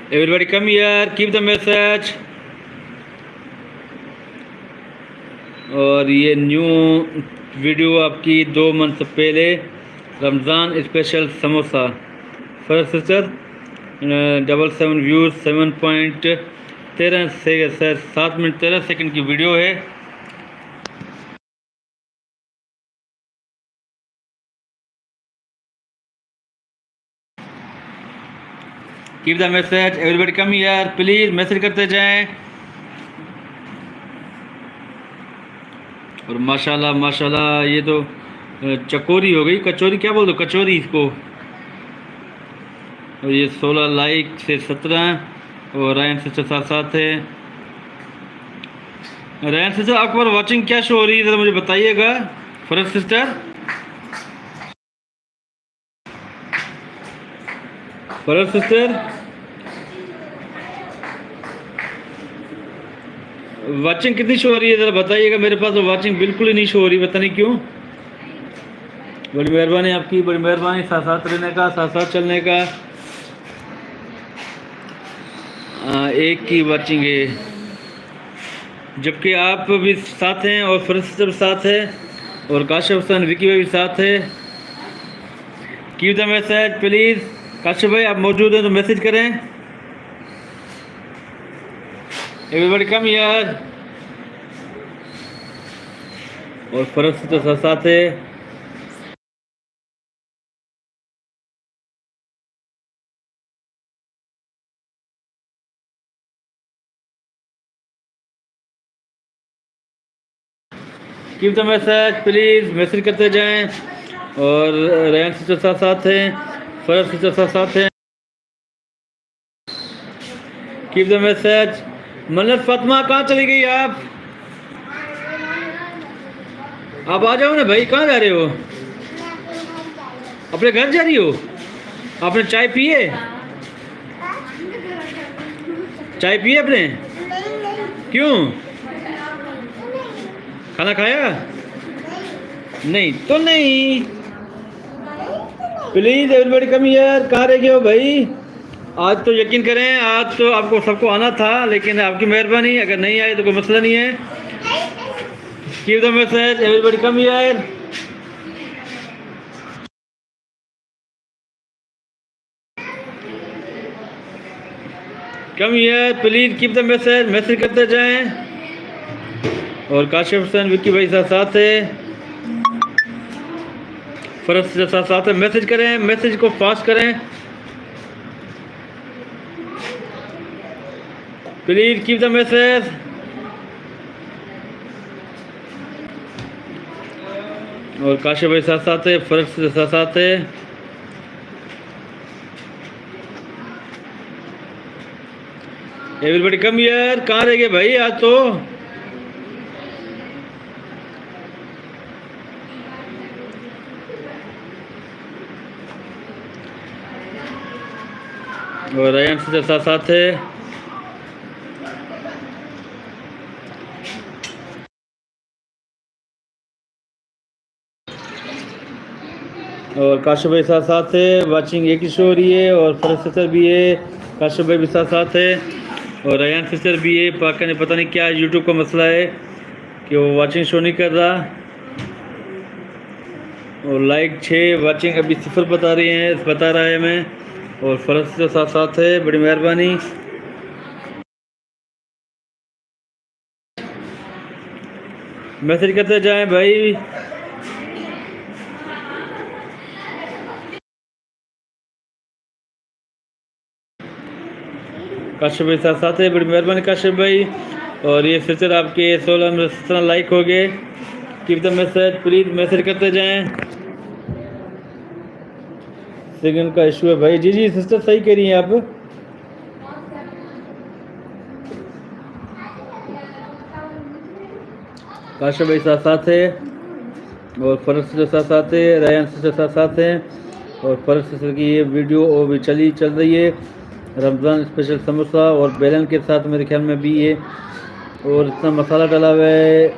Everybody come here, keep the message. और ये new video आपकी 2 मंथ पहले Ramzan special samosa first sister 77 views 7.13 से 7 मिनट 13 सेकंड की वीडियो है। Keep the message, everybody come here, please message करते जाएं। और माशाल्लाह माशाल्लाह ये तो चकोरी हो गई, कचौरी क्या बोल दो, कचौरी इसको। और ये 16 लाइक से 17 और रायन सिस्टर साथ साथ है। रायन सिस्टर आपके पास वॉचिंग क्या शो हो रही है, ज़रा मुझे बताइएगा। फरज सिस्टर, फरज सिस्टर वॉचिंग कितनी शो हो रही है, ज़रा बताइएगा। मेरे पास तो वॉचिंग बिल्कुल ही नहीं शो हो रही, पता नहीं क्यों। बड़ी मेहरबानी आपकी, बड़ी मेहरबानी साथ साथ रहने का, साथ साथ चलने का। एक की वॉचिंग है, जबकि आप भी साथ हैं और फरज सिस्टर भी साथ है और काशिफ हुसैन विकी भाई भी साथ है। Keep the message please. Kashif भाई आप मौजूद हैं तो मैसेज करें। Everybody come here. और फरज सिस्टर साथ साथ है। Keep the message please, message करते जाएं। और रैन सिस्टर साथ साथ हैं, फरज सिस्टर साथ साथ हैं। Keep the message. मन्नत फातिमा कहाँ चली गई आप आ जाओ ना भाई, कहाँ जा रहे हो? अपने घर जा रही हो? आपने चाय पिए? चाय पिए आपने? क्यों? खाना खाया? नहीं तो नहीं। Please everybody come here. कहाँ रह गए हो भाई? आज तो यकीन करें, आज तो आपको सबको आना था, लेकिन आपकी मेहरबानी, अगर नहीं आए तो कोई मसला नहीं है। Keep the message, everybody come here. Come here please, keep the message, message करते जाएं। और काशिफ हुसैन विक्की भाई साथ साथ है, फरज से साथ साथ है। मैसेज करें, मैसेज को फास्ट करें प्लीज़। Keep the message. और काशिफ भाई साथ साथ है, फरज से साथ साथ है। Everybody come here. कहाँ रह गए भाई आज तो? और रायन से साथ साथ है। और काशिफ भाई साथ साथ है। वाचिंग एक ही शो हो रही है। और फरज सिस्टर भी है, काशिफ भाई भी साथ साथ है और रायन सिस्टर भी है। पाका ने पता नहीं क्या यूट्यूब का मसला है कि वो वाचिंग शो नहीं कर रहा। और लाइक 6, वाचिंग अभी 0 बता रही हैं, बता रहा है मैं। और फरज सिस्टर साथ साथ है, बड़ी मेहरबानी। मैसेज करते जाएं भाई। काशिफ भाई साथ साथ है, बड़ी मेहरबानी काशिफ भाई। और ये सिस्टर आपके 16 में 17 लाइक हो गए। Keep the message please, message करते जाएं। सेकंड का इशू है भाई। जी जी सिस्टर सही कह रही हैं आप। काशिफ भाई साथ साथ है और फरज सिस्टर साथ साथ है, रायन सिस्टर साथ साथ हैं। और फरज सिस्टर की ये वीडियो वो भी चल रही है, रमज़ान स्पेशल समोसा और बेलन के साथ मेरे ख्याल में भी ये। और इतना मसाला डाला हुआ है